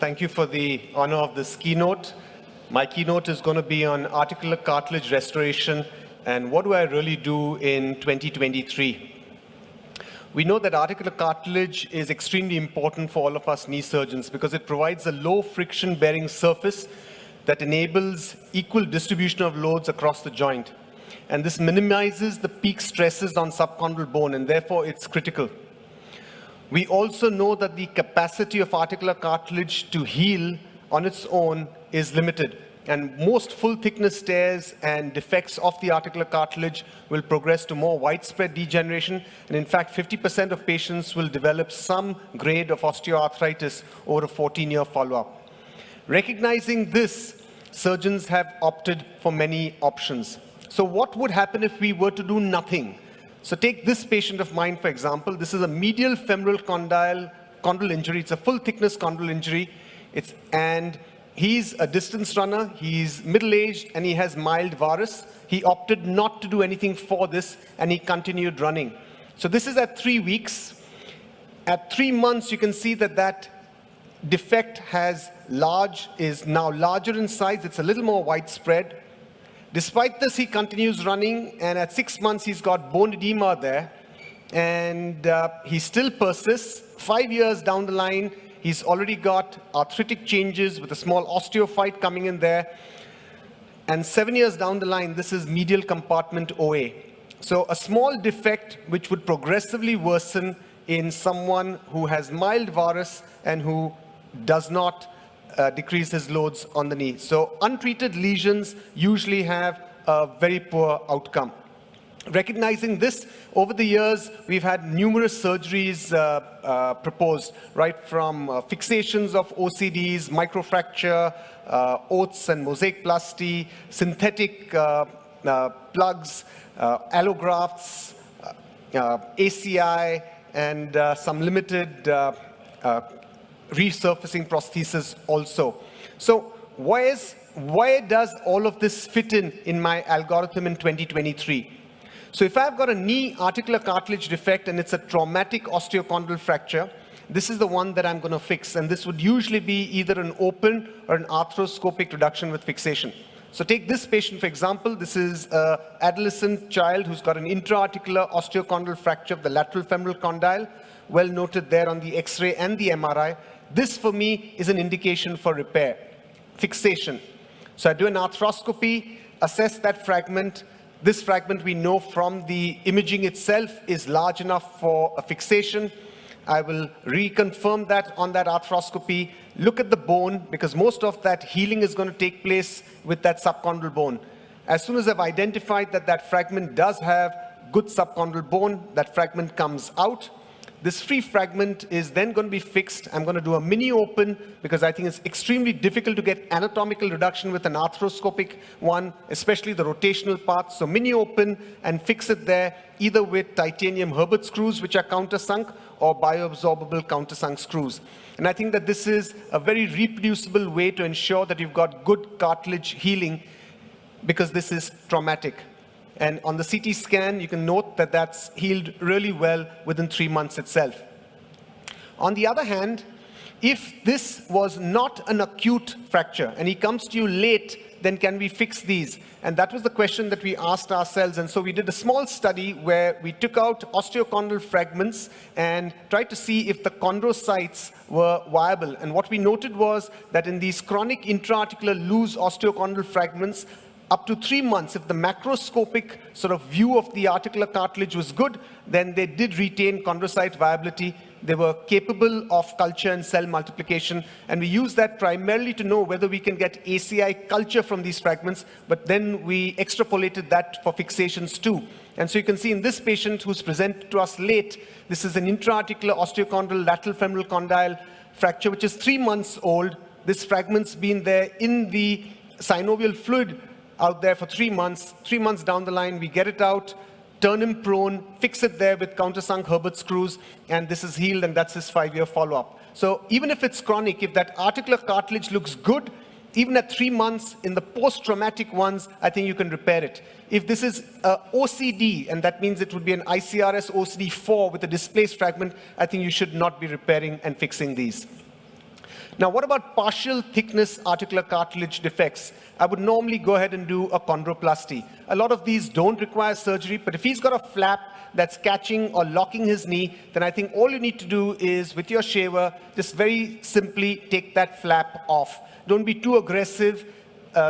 Thank you for the honor of this keynote. My keynote is going to be on articular cartilage restoration and what do I really do in 2023. We know that articular cartilage is extremely important for all of us knee surgeons because it provides a low friction bearing surface that enables equal distribution of loads across the joint. And this minimizes the peak stresses on subchondral bone, and therefore it's critical. We also know that the capacity of articular cartilage to heal on its own is limited. And most full thickness tears and defects of the articular cartilage will progress to more widespread degeneration. And in fact, 50% of patients will develop some grade of osteoarthritis over a 14-year follow-up. Recognizing this, surgeons have opted for many options. So what would happen if we were to do nothing? So take this patient of mine, for example. This is a medial femoral condyle injury. It's a full thickness condyle injury. And he's a distance runner. He's middle-aged and he has mild varus. He opted not to do anything for this and he continued running. So this is at 3 weeks. At 3 months, you can see that that defect is now larger in size. It's a little more widespread. Despite this, he continues running, and at 6 months, he's got bone edema there, and he still persists. 5 years down the line, he's already got arthritic changes with a small osteophyte coming in there, and 7 years down the line, this is medial compartment OA. So a small defect which would progressively worsen in someone who has mild varus and who does not decrease his loads on the knee. So untreated lesions usually have a very poor outcome. Recognizing this, over the years, we've had numerous surgeries proposed, right from fixations of OCDs, microfracture, oats and mosaicplasty, synthetic plugs, allografts, ACI, and some limited resurfacing prosthesis also. So where does all of this fit in my algorithm in 2023? So if I've got a knee articular cartilage defect and it's a traumatic osteochondral fracture, this is the one that I'm going to fix. And this would usually be either an open or an arthroscopic reduction with fixation. So take this patient, for example. This is an adolescent child who's got an intra-articular osteochondral fracture of the lateral femoral condyle, well noted there on the X-ray and the MRI. This, for me, is an indication for repair, fixation. So I do an arthroscopy, assess that fragment. This fragment, we know from the imaging itself, is large enough for a fixation. I will reconfirm that on that arthroscopy, look at the bone, because most of that healing is going to take place with that subchondral bone. As soon as I've identified that that fragment does have good subchondral bone, that fragment comes out. This free fragment is then going to be fixed. I'm going to do a mini open because I think it's extremely difficult to get anatomical reduction with an arthroscopic one, especially the rotational part. So mini open and fix it there, either with titanium Herbert screws, which are countersunk, or bioabsorbable countersunk screws. And I think that this is a very reproducible way to ensure that you've got good cartilage healing because this is traumatic. And on the CT scan, you can note that that's healed really well within 3 months itself. On the other hand, if this was not an acute fracture and he comes to you late, then can we fix these? And that was the question that we asked ourselves. And so we did a small study where we took out osteochondral fragments and tried to see if the chondrocytes were viable. And what we noted was that in these chronic intra-articular loose osteochondral fragments, up to 3 months, if the macroscopic sort of view of the articular cartilage was good, then they did retain chondrocyte viability. They were capable of culture and cell multiplication. And we use that primarily to know whether we can get ACI culture from these fragments, but then we extrapolated that for fixations too. And so you can see in this patient who's presented to us late, this is an intra-articular osteochondral lateral femoral condyle fracture, which is 3 months old. This fragment's been there in the synovial fluid out there for 3 months. 3 months down the line, we get it out, turn him prone, fix it there with countersunk Herbert screws, and this is healed, and that's his 5-year follow-up. So even if it's chronic, if that articular cartilage looks good, even at 3 months in the post-traumatic ones, I think you can repair it. If this is OCD, and that means it would be an ICRS OCD4 with a displaced fragment, I think you should not be repairing and fixing these. Now, what about partial thickness articular cartilage defects? I would normally go ahead and do a chondroplasty. A lot of these don't require surgery, but if he's got a flap that's catching or locking his knee, then I think all you need to do is, with your shaver, just very simply take that flap off. Don't be too aggressive.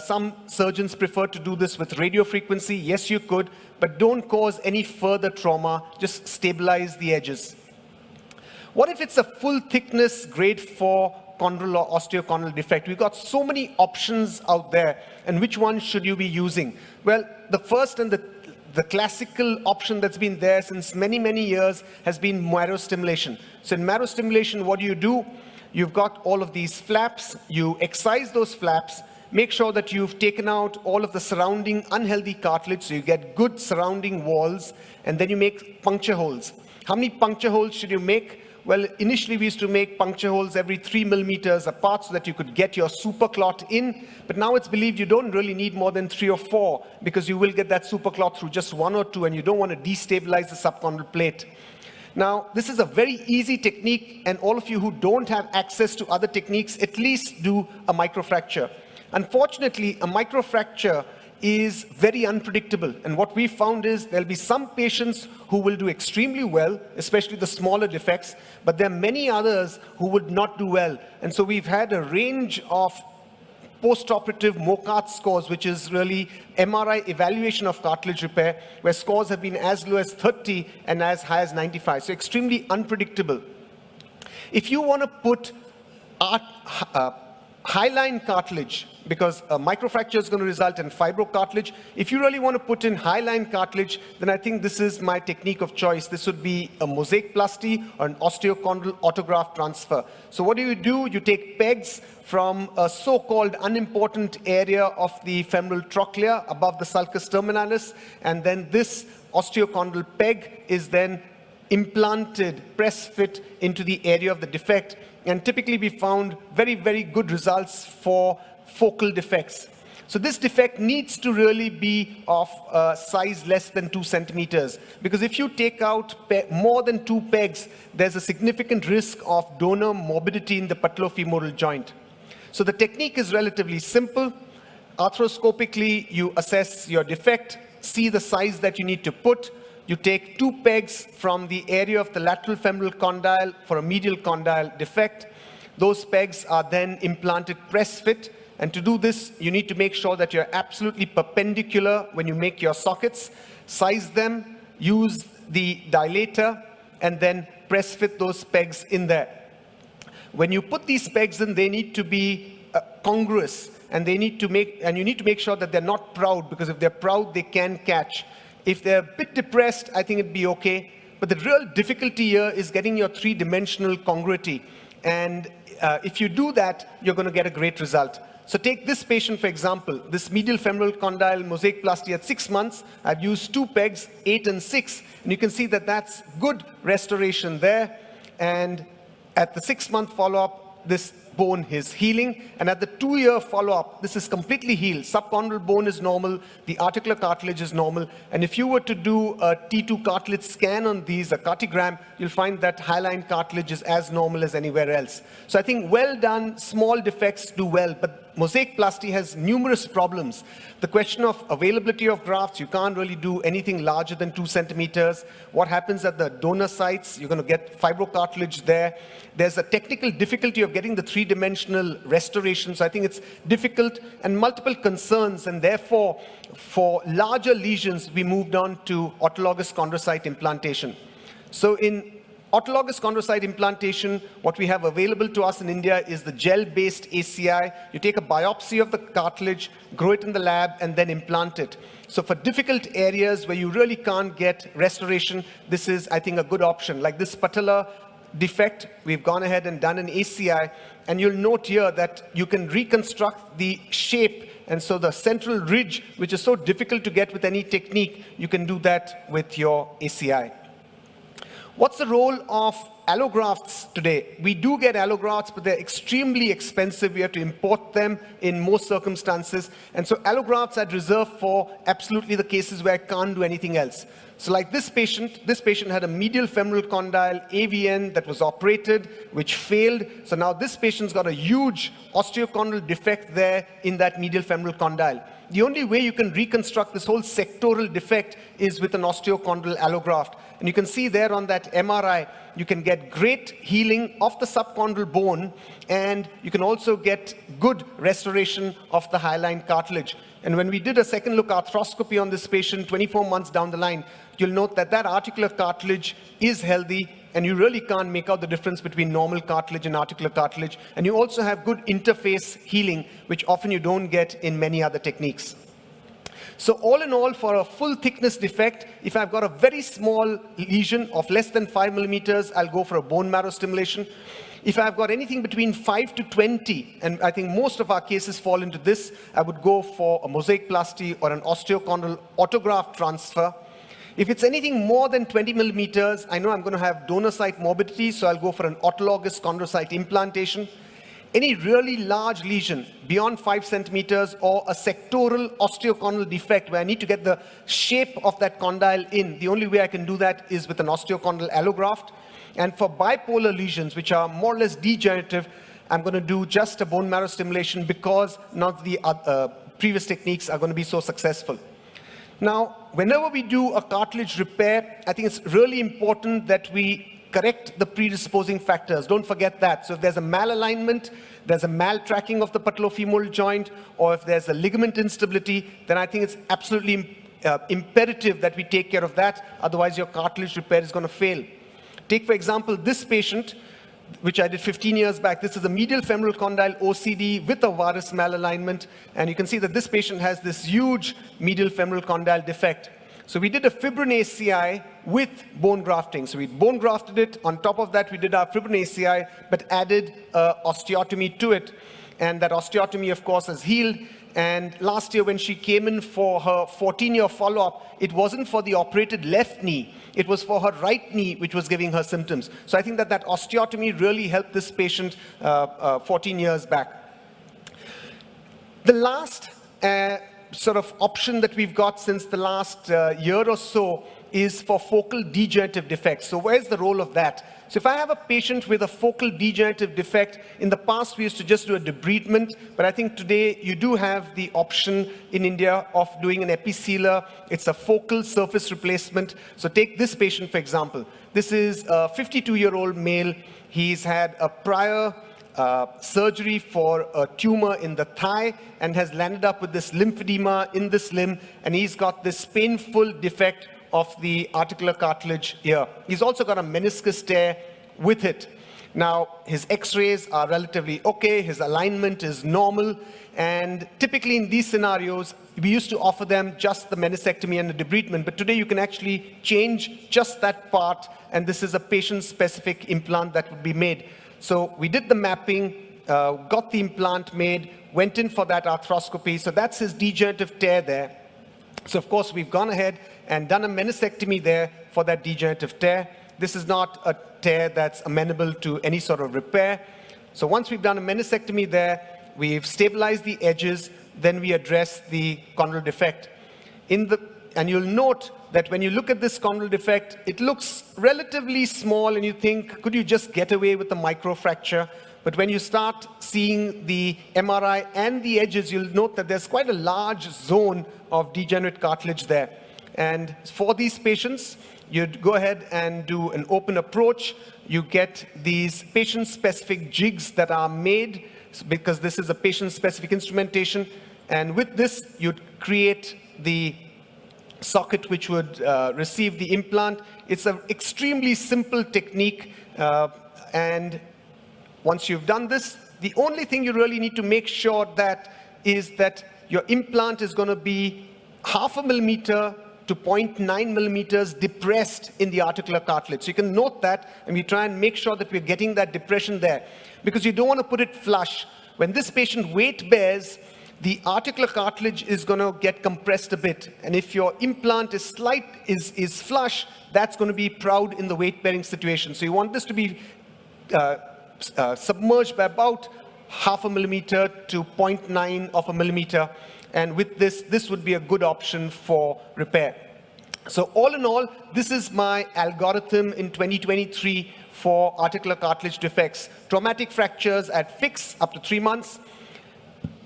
Some surgeons prefer to do this with radio frequency. Yes, you could, but don't cause any further trauma. Just stabilize the edges. What if it's a full thickness grade 4 chondral or osteochondral defect? We've got so many options out there, and which one should you be using? Well, the first and the classical option that's been there since many, many years has been marrow stimulation. So in marrow stimulation, what do? You've got all of these flaps. You excise those flaps. Make sure that you've taken out all of the surrounding unhealthy cartilage, so you get good surrounding walls, and then you make puncture holes. How many puncture holes should you make? Well, initially we used to make puncture holes every 3 millimeters apart so that you could get your superclot in, but now it's believed you don't really need more than 3 or 4 because you will get that superclot through just 1 or 2, and you don't want to destabilize the subchondral plate. Now, this is a very easy technique, and all of you who don't have access to other techniques, at least do a microfracture. Unfortunately, a microfracture is very unpredictable, and what we found is there'll be some patients who will do extremely well, especially the smaller defects, but there are many others who would not do well. And so we've had a range of post-operative MOCART scores, which is really MRI evaluation of cartilage repair, where scores have been as low as 30 and as high as 95, so extremely unpredictable. If you want to put hyaline cartilage, because a microfracture is going to result in fibrocartilage. If you really want to put in hyaline cartilage, then I think this is my technique of choice. This would be a mosaicplasty or an osteochondral autograft transfer. So what do? You take pegs from a so-called unimportant area of the femoral trochlea above the sulcus terminalis, and then this osteochondral peg is then implanted, press fit into the area of the defect, and typically we found very, very good results for focal defects. So this defect needs to really be of size less than 2 centimeters, because if you take out more than 2 pegs, there's a significant risk of donor morbidity in the patellofemoral joint. So the technique is relatively simple. Arthroscopically, you assess your defect, see the size that you need to put. You take 2 pegs from the area of the lateral femoral condyle for a medial condyle defect. Those pegs are then implanted press fit. And to do this, you need to make sure that you're absolutely perpendicular when you make your sockets. Size them, use the dilator, and then press fit those pegs in there. When you put these pegs in, they need to be congruous, and you need to make sure that they're not proud, because if they're proud, they can catch. If they're a bit depressed, I think it'd be okay. But the real difficulty here is getting your 3-dimensional congruity. And if you do that, you're going to get a great result. So take this patient, for example, this medial femoral condyle mosaicplasty at 6 months. I've used 2 pegs, 8 and 6. And you can see that that's good restoration there. And at the 6-month follow-up, this bone is healing, and at the 2-year follow-up, this is completely healed. Subchondral bone is normal, the articular cartilage is normal, and if you were to do a T2 cartilage scan on these, a cartigram, you'll find that hyaline cartilage is as normal as anywhere else. So I think well done, small defects do well, but mosaicplasty has numerous problems. The question of availability of grafts, you can't really do anything larger than 2 centimeters. What happens at the donor sites? You're going to get fibrocartilage there. There's a technical difficulty of getting the 3-dimensional restoration, so I think it's difficult and multiple concerns, and therefore, for larger lesions, we moved on to autologous chondrocyte implantation. So in autologous chondrocyte implantation, what we have available to us in India is the gel-based ACI. You take a biopsy of the cartilage, grow it in the lab, and then implant it. So for difficult areas where you really can't get restoration, this is, I think, a good option. Like this patella defect, we've gone ahead and done an ACI, and you'll note here that you can reconstruct the shape, and so the central ridge, which is so difficult to get with any technique, you can do that with your ACI. What's the role of allografts today, we do get allografts, but they're extremely expensive. We have to import them in most circumstances. And so allografts I'd reserve for absolutely the cases where I can't do anything else. So like this patient had a medial femoral condyle AVN that was operated, which failed. So now this patient's got a huge osteochondral defect there in that medial femoral condyle. The only way you can reconstruct this whole sectoral defect is with an osteochondral allograft. And you can see there on that MRI, you can get great healing of the subchondral bone, and you can also get good restoration of the hyaline cartilage. And when we did a second look arthroscopy on this patient 24 months down the line, you'll note that that articular cartilage is healthy, and you really can't make out the difference between normal cartilage and articular cartilage. And you also have good interface healing, which often you don't get in many other techniques. So all in all, for a full thickness defect, if I've got a very small lesion of less than 5 millimeters, I'll go for a bone marrow stimulation. If I've got anything between 5 to 20, and I think most of our cases fall into this, I would go for a mosaicplasty or an osteochondral autograft transfer. If it's anything more than 20 millimeters, I know I'm going to have donor site morbidity, so I'll go for an autologous chondrocyte implantation. Any really large lesion beyond 5 centimeters or a sectoral osteochondral defect where I need to get the shape of that condyle in, the only way I can do that is with an osteochondral allograft. And for bipolar lesions, which are more or less degenerative, I'm going to do just a bone marrow stimulation because none of the previous techniques are going to be so successful. Now, whenever we do a cartilage repair, I think it's really important that we correct the predisposing factors. Don't forget that. So if there's a malalignment, there's a maltracking of the patellofemoral joint, or if there's a ligament instability, then I think it's absolutely imperative that we take care of that. Otherwise, your cartilage repair is going to fail. Take, for example, this patient, which I did 15 years back. This is a medial femoral condyle OCD with a varus malalignment. And you can see that this patient has this huge medial femoral condyle defect. So we did a fibrin ACI with bone grafting. So we bone grafted it. On top of that, we did our fibrin ACI, but added osteotomy to it. And that osteotomy, of course, has healed. And last year, when she came in for her 14-year follow-up, it wasn't for the operated left knee. It was for her right knee, which was giving her symptoms. So I think that that osteotomy really helped this patient 14 years back. The last sort of option that we've got since the last year or so is for focal degenerative defects. So where's the role of that? So if I have a patient with a focal degenerative defect, in the past we used to just do a debridement, but I think today you do have the option in India of doing an episealer. It's a focal surface replacement. So take this patient, for example. This is a 52-year-old male. He's had a prior surgery for a tumor in the thigh and has landed up with this lymphedema in this limb, and he's got this painful defect of the articular cartilage here. He's also got a meniscus tear with it. Now, his x-rays are relatively okay, his alignment is normal, and typically in these scenarios, we used to offer them just the meniscectomy and the debridement, but today you can actually change just that part, and this is a patient-specific implant that would be made. So we did the mapping, got the implant made, went in for that arthroscopy, so that's his degenerative tear there. So of course, we've gone ahead and done a meniscectomy there for that degenerative tear. This is not a tear that's amenable to any sort of repair. So once we've done a meniscectomy there, we've stabilized the edges, then we address the chondral defect. And you'll note that when you look at this chondral defect, it looks relatively small, and you think, could you just get away with the microfracture? But when you start seeing the MRI and the edges, you'll note that there's quite a large zone of degenerate cartilage there. And for these patients, you'd go ahead and do an open approach. You get these patient-specific jigs that are made, because this is a patient-specific instrumentation. And with this, you'd create the socket which would receive the implant. It's an extremely simple technique. And once you've done this, the only thing you really need to make sure that is that your implant is going to be 0.5 millimeter to 0.9 millimeters depressed in the articular cartilage. So you can note that, and we try and make sure that we're getting that depression there, because you don't want to put it flush. When this patient weight bears, the articular cartilage is going to get compressed a bit. And if your implant is is flush, that's going to be proud in the weight-bearing situation. So you want this to be submerged by about 0.5 millimeter to 0.9 of a millimeter. And with this, this would be a good option for repair. So all in all, this is my algorithm in 2023 for articular cartilage defects. Traumatic fractures at fix up to 3 months.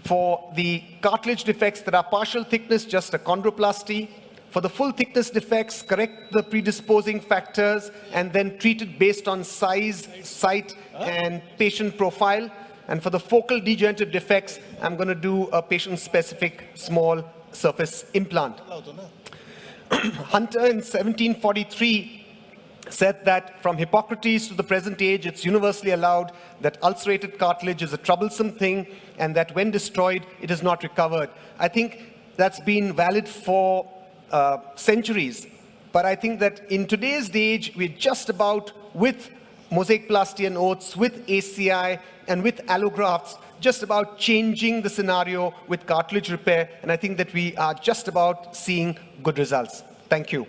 For the cartilage defects that are partial thickness, just a chondroplasty. For the full thickness defects, correct the predisposing factors and then treat it based on size, site, and patient profile. And for the focal degenerative defects, I'm going to do a patient-specific small surface implant. Hunter in 1743 said that from Hippocrates to the present age, it's universally allowed that ulcerated cartilage is a troublesome thing and that when destroyed, it is not recovered. I think that's been valid for centuries. But I think that in today's age, we're just about, with mosaicplasty and oats, with ACI, and with allografts, just about changing the scenario with cartilage repair. And I think that we are just about seeing good results. Thank you.